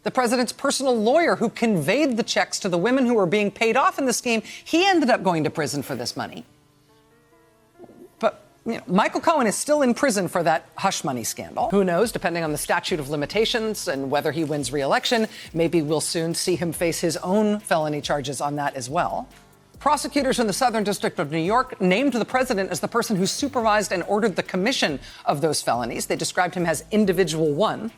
The president's personal lawyer who conveyed the checks to the women who were being paid off in the scheme, he ended up going to prison for this money. But Michael Cohen is still in prison for that hush money scandal. Who knows, depending on the statute of limitations and whether he wins re-election, maybe we'll soon see him face his own felony charges on that as well. Prosecutors in the Southern District of New York named the president as the person who supervised and ordered the commission of those felonies. They described him as individual one.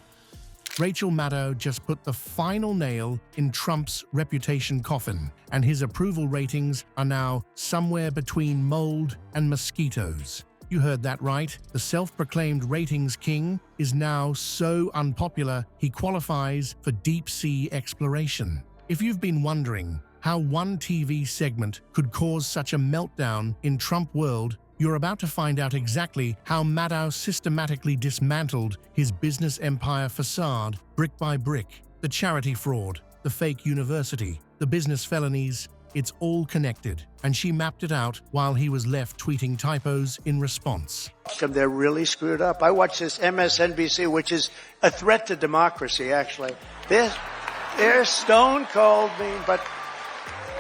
Rachel Maddow just put the final nail in Trump's reputation coffin, and his approval ratings are now somewhere between mold and mosquitoes. You heard that right. The self-proclaimed ratings king is now so unpopular, he qualifies for deep-sea exploration. If you've been wondering how one TV segment could cause such a meltdown in Trump world, you're about to find out exactly how Maddow systematically dismantled his business empire facade brick by brick. The charity fraud, the fake university, the business felonies, it's all connected, and she mapped it out while he was left tweeting typos in response. They're really screwed up. I watch this MSNBC, which is a threat to democracy, actually. They're stone cold mean, but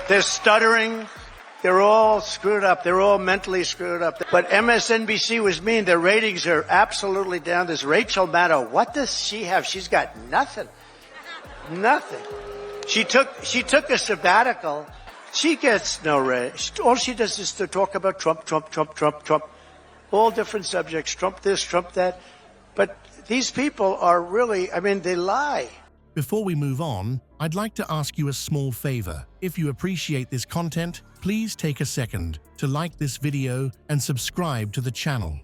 they're stuttering. They're all screwed up. They're all mentally screwed up. But MSNBC was mean. Their ratings are absolutely down. This Rachel Maddow, what does she have? She's got nothing. Nothing. She took a sabbatical. She gets no raise. All she does is to talk about Trump, Trump, Trump, Trump, Trump. All different subjects. Trump this, Trump that. But these people are really, they lie. Before we move on, I'd like to ask you a small favor. If you appreciate this content, please take a second to like this video and subscribe to the channel.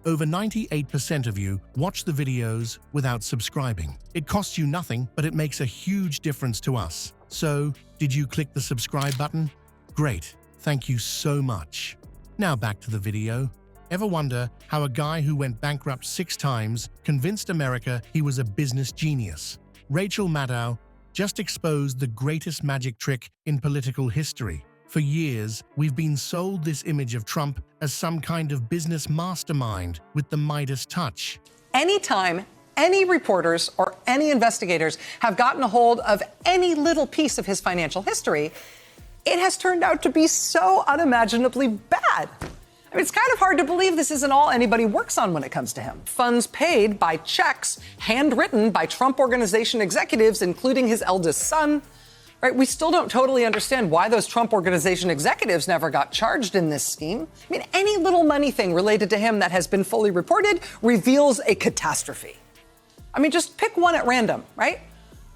Over 98% of you watch the videos without subscribing. It costs you nothing, but it makes a huge difference to us. So, did you click the subscribe button? Great, thank you so much. Now back to the video. Ever wonder how a guy who went bankrupt 6 times convinced America he was a business genius? Rachel Maddow just exposed the greatest magic trick in political history. For years, we've been sold this image of Trump as some kind of business mastermind with the Midas touch. Anytime any reporters or any investigators have gotten a hold of any little piece of his financial history, it has turned out to be so unimaginably bad. It's kind of hard to believe this isn't all anybody works on when it comes to him. Funds paid by checks handwritten by Trump Organization executives, including his eldest son. Right? We still don't totally understand why those Trump Organization executives never got charged in this scheme. Any little money thing related to him that has been fully reported reveals a catastrophe. Just pick one at random, right?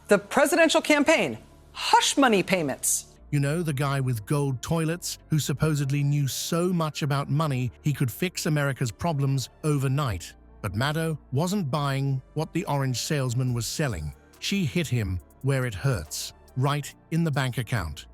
The presidential campaign, hush money payments. You know, the guy with gold toilets who supposedly knew so much about money he could fix America's problems overnight. But Maddow wasn't buying what the orange salesman was selling. She hit him where it hurts, right in the bank account.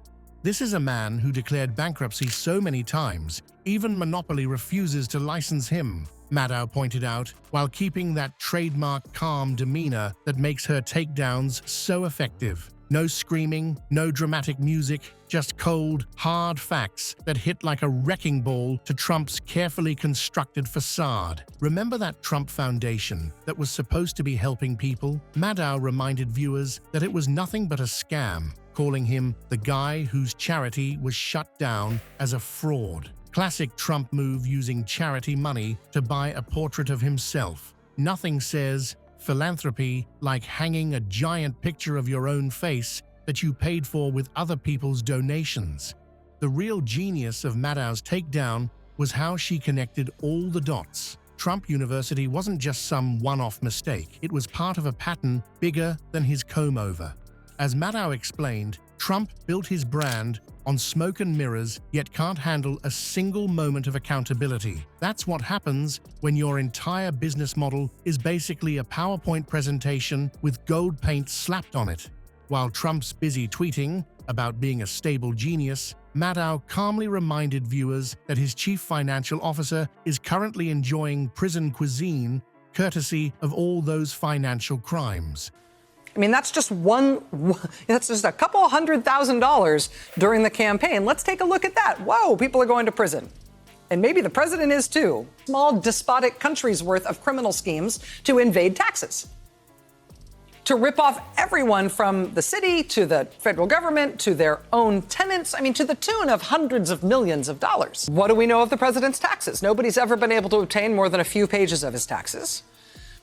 This is a man who declared bankruptcy so many times, even Monopoly refuses to license him, Maddow pointed out, while keeping that trademark calm demeanor that makes her takedowns so effective. No screaming, no dramatic music, just cold, hard facts that hit like a wrecking ball to Trump's carefully constructed facade. Remember that Trump Foundation that was supposed to be helping people? Maddow reminded viewers that it was nothing but a scam, calling him the guy whose charity was shut down as a fraud. Classic Trump move, using charity money to buy a portrait of himself. Nothing says philanthropy like hanging a giant picture of your own face that you paid for with other people's donations. The real genius of Maddow's takedown was how she connected all the dots. Trump University wasn't just some one-off mistake. It was part of a pattern bigger than his comb-over. As Maddow explained, Trump built his brand on smoke and mirrors, yet can't handle a single moment of accountability. That's what happens when your entire business model is basically a PowerPoint presentation with gold paint slapped on it. While Trump's busy tweeting about being a stable genius, Maddow calmly reminded viewers that his chief financial officer is currently enjoying prison cuisine, courtesy of all those financial crimes. That's just that's just a couple $100,000 during the campaign. Let's take a look at that. Whoa, people are going to prison. And maybe the president is too. Small despotic countries worth of criminal schemes to invade taxes. to rip off everyone from the city to the federal government to their own tenants, to the tune of hundreds of millions of dollars. What do we know of the president's taxes? Nobody's ever been able to obtain more than a few pages of his taxes.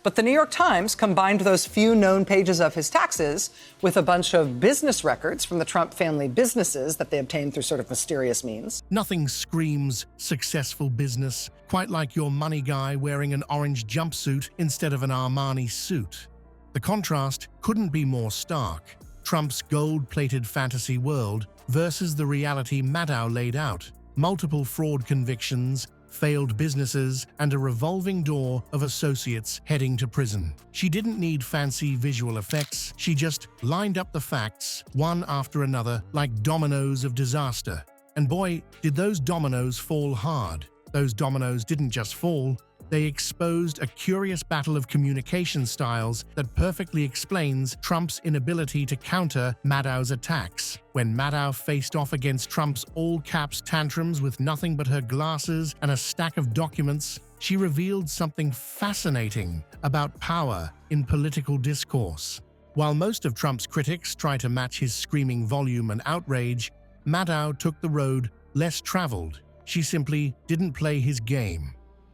But the New York Times combined those few known pages of his taxes with a bunch of business records from the Trump family businesses that they obtained through sort of mysterious means. Nothing screams successful business quite like your money guy wearing an orange jumpsuit instead of an Armani suit. The contrast couldn't be more stark. Trump's gold-plated fantasy world versus the reality Maddow laid out. Multiple fraud convictions, failed businesses, and a revolving door of associates heading to prison. She didn't need fancy visual effects. She just lined up the facts, one after another, like dominoes of disaster. And boy, did those dominoes fall hard. Those dominoes didn't just fall, they exposed a curious battle of communication styles that perfectly explains Trump's inability to counter Maddow's attacks. When Maddow faced off against Trump's all-caps tantrums with nothing but her glasses and a stack of documents, she revealed something fascinating about power in political discourse. While most of Trump's critics try to match his screaming volume and outrage, Maddow took the road less traveled. She simply didn't play his game.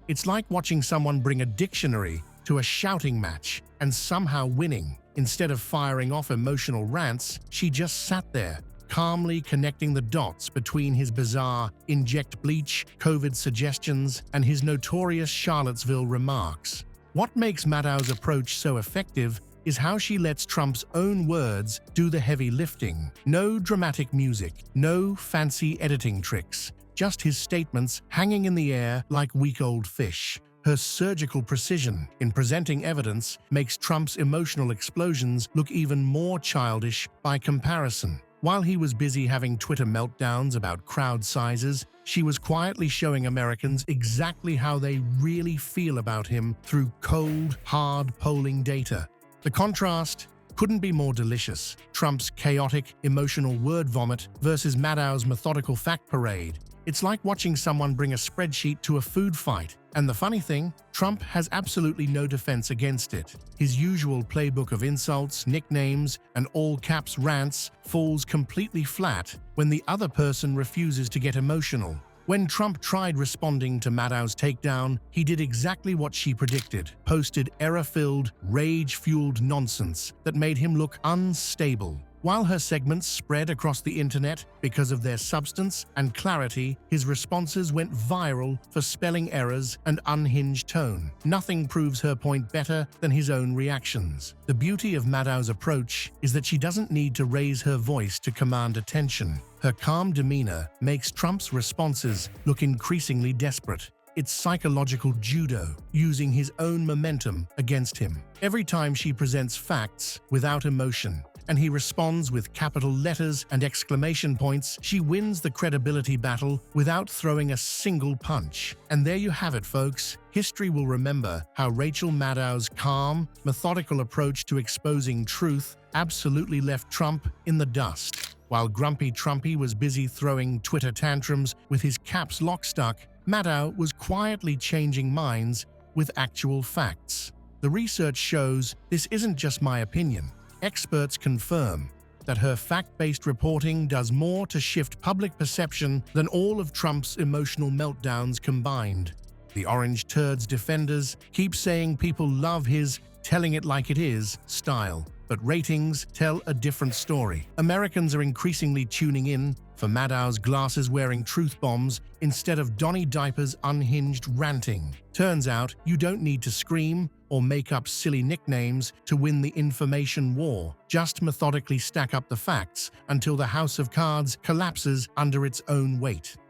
It's like watching someone bring a dictionary to a shouting match and somehow winning. Instead of firing off emotional rants, she just sat there, calmly connecting the dots between his bizarre inject bleach, COVID suggestions, and his notorious Charlottesville remarks. What makes Maddow's approach so effective is how she lets Trump's own words do the heavy lifting. No dramatic music, no fancy editing tricks. Just his statements hanging in the air like week-old fish. Her surgical precision in presenting evidence makes Trump's emotional explosions look even more childish by comparison. While he was busy having Twitter meltdowns about crowd sizes, she was quietly showing Americans exactly how they really feel about him through cold, hard polling data. The contrast couldn't be more delicious. Trump's chaotic, emotional word vomit versus Maddow's methodical fact parade. It's like watching someone bring a spreadsheet to a food fight. And the funny thing, Trump has absolutely no defense against it. His usual playbook of insults, nicknames, and all-caps rants falls completely flat when the other person refuses to get emotional. When Trump tried responding to Maddow's takedown, he did exactly what she predicted, posted error-filled, rage-fueled nonsense that made him look unstable. While her segments spread across the internet because of their substance and clarity, his responses went viral for spelling errors and unhinged tone. Nothing proves her point better than his own reactions. The beauty of Maddow's approach is that she doesn't need to raise her voice to command attention. Her calm demeanor makes Trump's responses look increasingly desperate. It's psychological judo, using his own momentum against him. Every time she presents facts without emotion, and he responds with capital letters and exclamation points, she wins the credibility battle without throwing a single punch. And there you have it, folks. History will remember how Rachel Maddow's calm, methodical approach to exposing truth absolutely left Trump in the dust. While Grumpy Trumpy was busy throwing Twitter tantrums with his caps lock stuck, Maddow was quietly changing minds with actual facts. The research shows this isn't just my opinion. Experts confirm that her fact-based reporting does more to shift public perception than all of Trump's emotional meltdowns combined. The Orange Turd's defenders keep saying people love his telling it like it is style, but ratings tell a different story. Americans are increasingly tuning in for Maddow's glasses-wearing truth bombs instead of Donny Diaper's unhinged ranting. Turns out you don't need to scream or make up silly nicknames to win the information war. Just methodically stack up the facts until the house of cards collapses under its own weight.